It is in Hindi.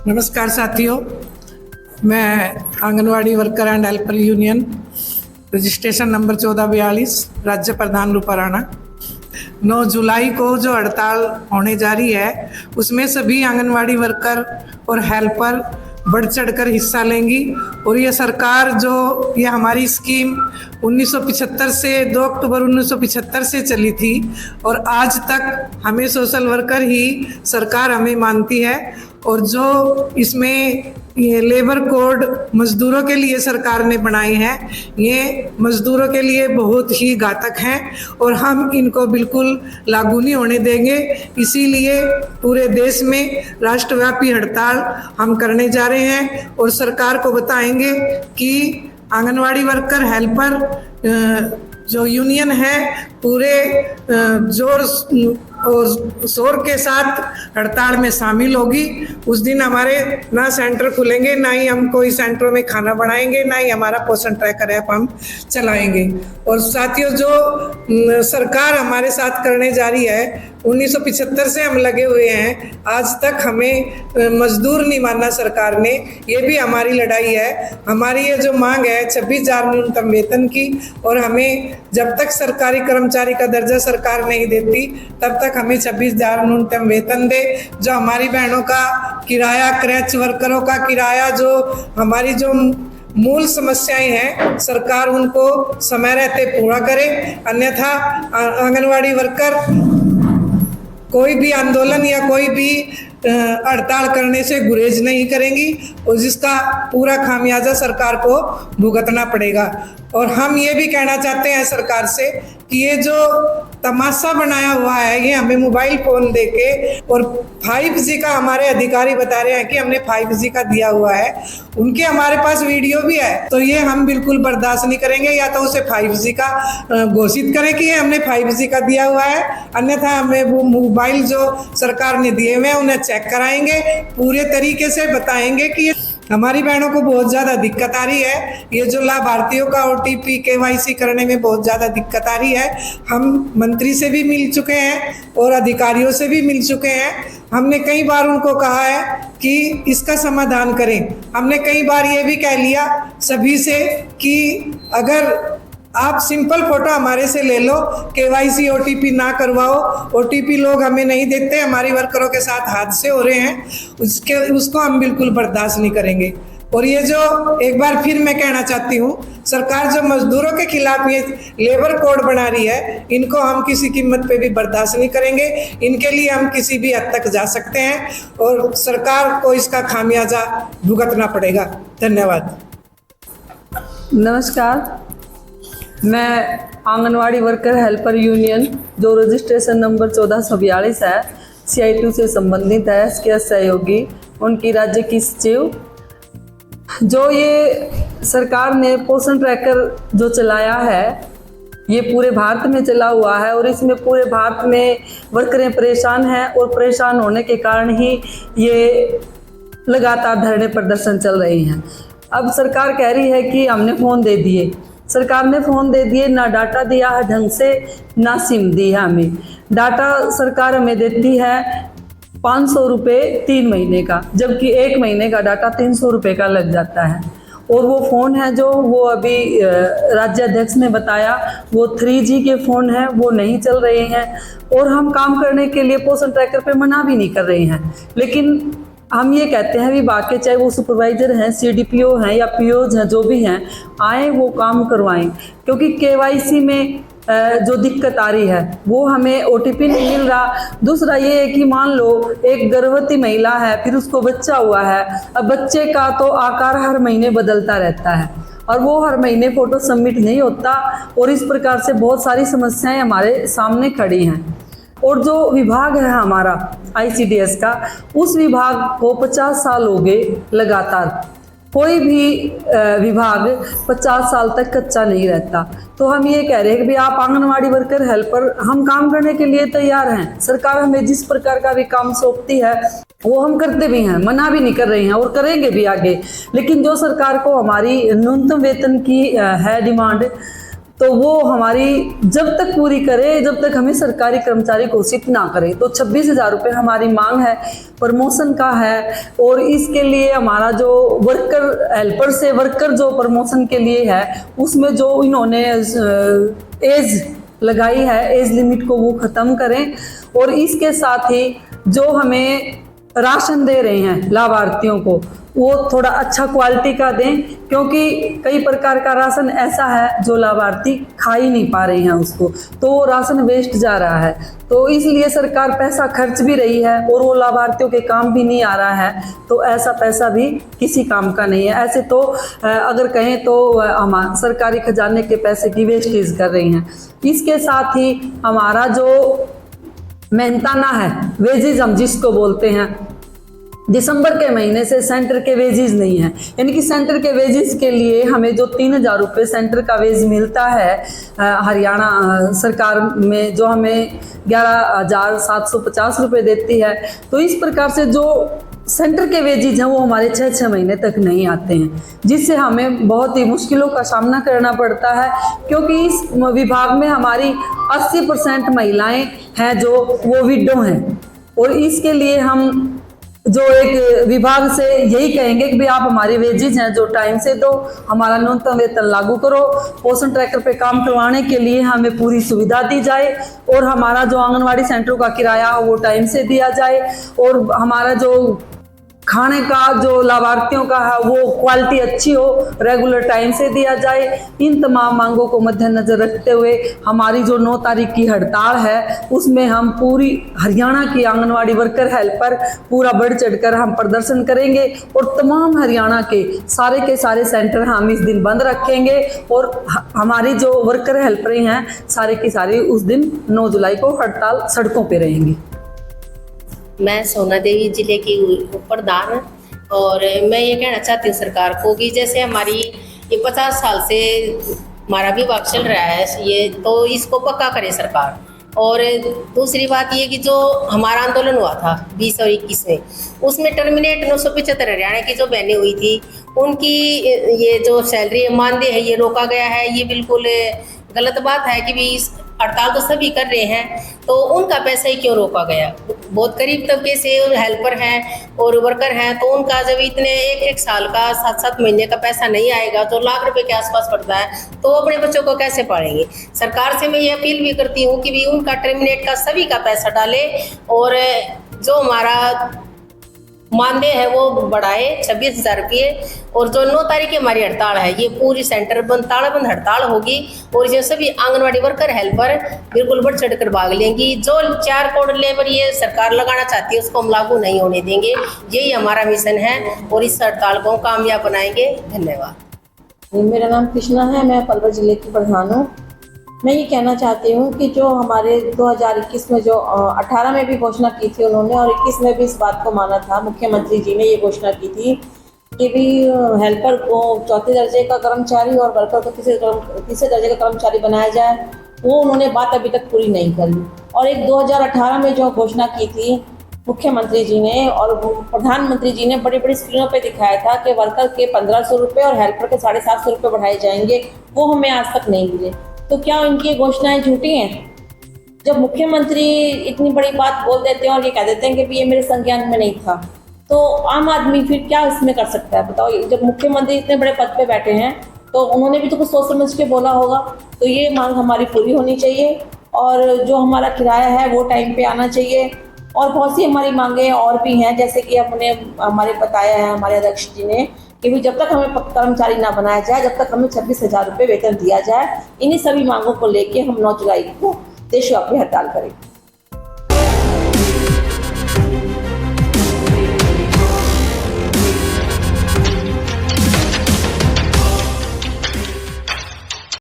नमस्कार साथियों, मैं anganwadi worker and helper union registration number 1442 राज्य प्रधान रूपाराणा। 9 जुलाई को जो हड़ताल होने जा रही है उसमें सभी आंगनवाड़ी वर्कर और हेल्पर बढ़ चढ़कर हिस्सा लेंगी। और ये सरकार जो ये हमारी स्कीम 1975 से 2 अक्टूबर 1975 से चली थी और आज तक हमें सोशल वर्कर ही सरकार हमें मानती है। और जो इसमें ये लेबर कोड मजदूरों के लिए सरकार ने बनाई है, ये मजदूरों के लिए बहुत ही घातक हैं और हम इनको बिल्कुल लागू नहीं होने देंगे। इसीलिए पूरे देश में राष्ट्रव्यापी हड़ताल हम करने जा रहे हैं और सरकार को बताएंगे कि आंगनवाड़ी वर्कर हेल्पर जो यूनियन है पूरे जोर और शोर के साथ हड़ताल में शामिल होगी। उस दिन हमारे ना सेंटर खुलेंगे, ना ही हम कोई सेंटरों में खाना बनाएंगे, ना ही हमारा पोषण ट्रैकर ऐप हम चलाएंगे। और साथियों, जो सरकार हमारे साथ करने जा रही है, 1975 से हम लगे हुए हैं, आज तक हमें मजदूर नहीं माना सरकार ने। ये भी हमारी लड़ाई है। हमारी ये जो मांग है 26,000 न्यूनतम वेतन की, और हमें जब तक सरकारी कर्मचारी का दर्जा सरकार नहीं देती तब तक हमें 26,000 न्यूनतम वेतन दे। जो हमारी बहनों का किराया, क्रैच वर्करों का किराया, जो हमारी जो मूल समस्याएं हैं, सरकार उनको समय रहते पूरा करे। अन्यथा आंगनवाड़ी वर्कर कोई भी आंदोलन या कोई भी हड़ताल करने से गुरेज नहीं करेंगी और जिसका पूरा खामियाजा सरकार को भुगतना पड़ेगा। और हम ये भी कहना चाहते हैं सरकार से कि ये जो तमाशा बनाया हुआ है, ये हमें मोबाइल फ़ोन देके और 5G का हमारे अधिकारी बता रहे हैं कि हमने 5G का दिया हुआ है, उनके हमारे पास वीडियो भी है, तो ये हम बिल्कुल बर्दाश्त नहीं करेंगे। या तो उसे 5G का घोषित करें कि ये हमने 5G का दिया हुआ है, अन्यथा हमें वो मोबाइल जो सरकार ने दिए हुए हैं उन्हें चेक कराएंगे, पूरे तरीके से बताएंगे कि हमारी बहनों को बहुत ज़्यादा दिक्कत आ रही है। ये जो लाभार्थियों का OTP KYC करने में बहुत ज़्यादा दिक्कत आ रही है। हम मंत्री से भी मिल चुके हैं और अधिकारियों से भी मिल चुके हैं। हमने कई बार उनको कहा है कि इसका समाधान करें। हमने कई बार ये भी कह लिया सभी से कि अगर आप सिंपल फोटो हमारे से ले लो, KYC OTP ना करवाओ, OTP लोग हमें नहीं देते, हमारी वर्करों के साथ हादसे हो रहे हैं, उसको हम बिल्कुल बर्दाश्त नहीं करेंगे। और ये जो एक बार फिर मैं कहना चाहती हूँ, सरकार जो मजदूरों के खिलाफ ये लेबर कोड बना रही है, इनको हम किसी कीमत पे भी बर्दाश्त नहीं करेंगे। इनके लिए हम किसी भी हद तक जा सकते हैं और सरकार को इसका खामियाजा भुगतना पड़ेगा। धन्यवाद। नमस्कार, मैं आंगनवाड़ी वर्कर हेल्पर यूनियन जो रजिस्ट्रेशन नंबर 1442 है, CI2 से संबंधित है, इसके सहयोगी, उनकी राज्य की सचिव। जो ये सरकार ने पोषण ट्रैकर जो चलाया है, ये पूरे भारत में चला हुआ है और इसमें पूरे भारत में वर्करें परेशान हैं और परेशान होने के कारण ही ये लगातार धरने प्रदर्शन चल रही हैं। अब सरकार कह रही है कि हमने फ़ोन दे दिए। सरकार ने फ़ोन दे दिए, ना डाटा दिया है ढंग से, ना सिम दी है हमें। डाटा सरकार हमें देती है 500 रुपये 3 महीने का, जबकि 1 महीने का डाटा 300 रुपये का लग जाता है। और वो फ़ोन है जो वो अभी राज्याध्यक्ष ने बताया, वो 3G के फ़ोन हैं, वो नहीं चल रहे हैं। और हम काम करने के लिए पोषण ट्रैकर पे मना भी नहीं कर रहे हैं, लेकिन हम ये कहते हैं विभाग के, चाहे वो सुपरवाइज़र हैं, CDPO हैं या POs हैं, जो भी हैं, आए वो काम करवाएं। क्योंकि KYC में जो दिक्कत आ रही है वो हमें OTP नहीं मिल रहा। दूसरा ये है कि मान लो एक गर्भवती महिला है, फिर उसको बच्चा हुआ है, अब बच्चे का तो आकार हर महीने बदलता रहता है और वो हर महीने फ़ोटो सबमिट नहीं होता और इस प्रकार से बहुत सारी समस्याएं हमारे सामने खड़ी हैं। और जो विभाग है हमारा ICDS का, उस विभाग को 50 साल हो गए लगातार। कोई भी विभाग 50 साल तक कच्चा नहीं रहता। तो हम ये कह रहे हैं कि भाई आप आंगनवाड़ी वर्कर हेल्पर, हम काम करने के लिए तैयार हैं। सरकार हमें जिस प्रकार का भी काम सौंपती है वो हम करते भी हैं, मना भी नहीं कर रहे हैं और करेंगे भी आगे। लेकिन जो सरकार को हमारी न्यूनतम वेतन की है डिमांड, तो वो हमारी जब तक पूरी करे, जब तक हमें सरकारी कर्मचारी घोषित ना करे। तो 26,000 रुपये हमारी मांग है, प्रमोशन का है। और इसके लिए हमारा जो वर्कर हेल्पर से वर्कर जो प्रमोशन के लिए है, उसमें जो इन्होंने एज लगाई है, एज लिमिट को वो ख़त्म करें। और इसके साथ ही जो हमें राशन दे रहे हैं लाभार्थियों को, वो थोड़ा अच्छा क्वालिटी का दें, क्योंकि कई प्रकार का राशन ऐसा है जो लाभार्थी खा ही नहीं पा रहे हैं उसको, तो वो राशन वेस्ट जा रहा है। तो इसलिए सरकार पैसा खर्च भी रही है और वो लाभार्थियों के काम भी नहीं आ रहा है। तो ऐसा पैसा भी किसी काम का नहीं है। ऐसे तो अगर कहें तो हम सरकारी खजाने के पैसे की वेस्टेज कर रही हैं। इसके साथ ही हमारा जो मेहनताना है, वेजेज हम जिसको बोलते हैं, दिसंबर के महीने से सेंटर के वेजेस नहीं है। यानी कि सेंटर के वेजेस के लिए हमें जो 3,000 रुपये सेंटर का वेज मिलता है हरियाणा सरकार में, जो हमें 11,750 रुपये देती है, तो इस प्रकार से जो सेंटर के वेजेज हैं वो हमारे 6-6 महीने तक नहीं आते हैं, जिससे हमें बहुत ही मुश्किलों का सामना करना पड़ता है। क्योंकि इस विभाग में हमारी 80% महिलाएं हैं जो वो विडो हैं। और इसके लिए हम जो एक विभाग से यही कहेंगे कि भाई आप हमारी वेजेज हैं जो टाइम से दो, हमारा न्यूनतम वेतन लागू करो, पोषण ट्रैकर पे काम करवाने के लिए हमें पूरी सुविधा दी जाए, और हमारा जो आंगनवाड़ी सेंटरों का किराया हो वो टाइम से दिया जाए, और हमारा जो खाने का जो लाभार्थियों का है वो क्वालिटी अच्छी हो, रेगुलर टाइम से दिया जाए। इन तमाम मांगों को मद्देनजर रखते हुए हमारी जो 9 तारीख की हड़ताल है, उसमें हम पूरी हरियाणा की आंगनवाड़ी वर्कर हेल्पर पूरा बढ़ चढ़कर हम प्रदर्शन करेंगे, और तमाम हरियाणा के सारे सेंटर हम इस दिन बंद रखेंगे। और हमारी जो वर्कर हेल्परें हैं सारे की सारी उस दिन 9 जुलाई को हड़ताल सड़कों पर रहेंगी। मैं सोना देवी जिले की प्रधान, और मैं ये कहना चाहती हूँ सरकार को कि जैसे हमारी ये 50 साल से हमारा विभाग चल रहा है ये, तो इसको पक्का करे सरकार। और दूसरी बात ये कि जो हमारा आंदोलन हुआ था 20 और 21 में, उसमें टर्मिनेट 975 हरियाणा की जो बहनें हुई थी, उनकी ये जो सैलरी मानदेय है ये रोका गया है। ये बिल्कुल गलत बात है कि भी इस हड़ताल तो सभी कर रहे हैं, तो उनका पैसा ही क्यों रोका गया। बहुत गरीब तबके से हेल्पर हैं और वर्कर हैं, तो उनका जब इतने एक साल का 7-7 महीने का पैसा नहीं आएगा, तो लाख रुपए के आसपास पड़ता है, तो अपने बच्चों को कैसे पालेंगे। सरकार से मैं ये अपील भी करती हूँ कि भी उनका टर्मिनेट का सभी का पैसा डाले, और जो हमारा मानदेय है वो बढ़ाए 26,000 रुपये। और जो 9 तारीख की हमारी हड़ताल है ये पूरी सेंटर बंद, तालाबंद हड़ताल होगी, और ये सभी आंगनवाड़ी वर्कर हेल्पर बिल्कुल बढ़ चढ़ कर भाग लेंगी। जो 4 करोड़ लेबर ये सरकार लगाना चाहती है उसको हम लागू नहीं होने देंगे। यही हमारा मिशन है, और इस हड़ताल को कामयाब बनाएंगे। धन्यवाद। मेरा नाम कृष्णा है, मैं पलवल जिले की प्रधान हूँ। मैं ये कहना चाहती हूँ कि जो हमारे 2021 में जो 18 में भी घोषणा की थी उन्होंने, और 21 में भी इस बात को माना था, मुख्यमंत्री जी ने ये घोषणा की थी कि भी हेल्पर को 4थे दर्जे का कर्मचारी और वर्कर को 3रे दर्जे का कर्मचारी बनाया जाए, वो उन्होंने बात अभी तक पूरी नहीं करी। और एक 2018 में जो घोषणा की थी मुख्यमंत्री जी ने और प्रधानमंत्री जी ने बड़ी बड़ी स्क्रीनों पे दिखाया था कि वर्कर के 1,500 रुपये और हेल्पर के 750 रुपये बढ़ाए जाएंगे, वो हमें आज तक नहीं मिले। तो क्या उनकी घोषणाएं झूठी हैं? जब मुख्यमंत्री इतनी बड़ी बात बोल देते हैं और ये कह देते हैं कि भी ये मेरे संज्ञान में नहीं था, तो आम आदमी फिर क्या इसमें कर सकता है बताओ। जब मुख्यमंत्री इतने बड़े पद पे बैठे हैं तो उन्होंने भी तो कुछ सोच समझ के बोला होगा। तो ये मांग हमारी पूरी होनी चाहिए, और जो हमारा किराया है वो टाइम पे आना चाहिए। और बहुत सी हमारी मांगें और भी हैं, जैसे कि हमारे बताया है हमारे अध्यक्ष जी ने कि भी जब तक हमें कर्मचारी ना बनाया जाए, जब तक हमें 26,000 रुपये वेतन दिया जाए, इन्हीं सभी मांगों को लेके हम 9 जुलाई को देशव्यापी हड़ताल करेंगे।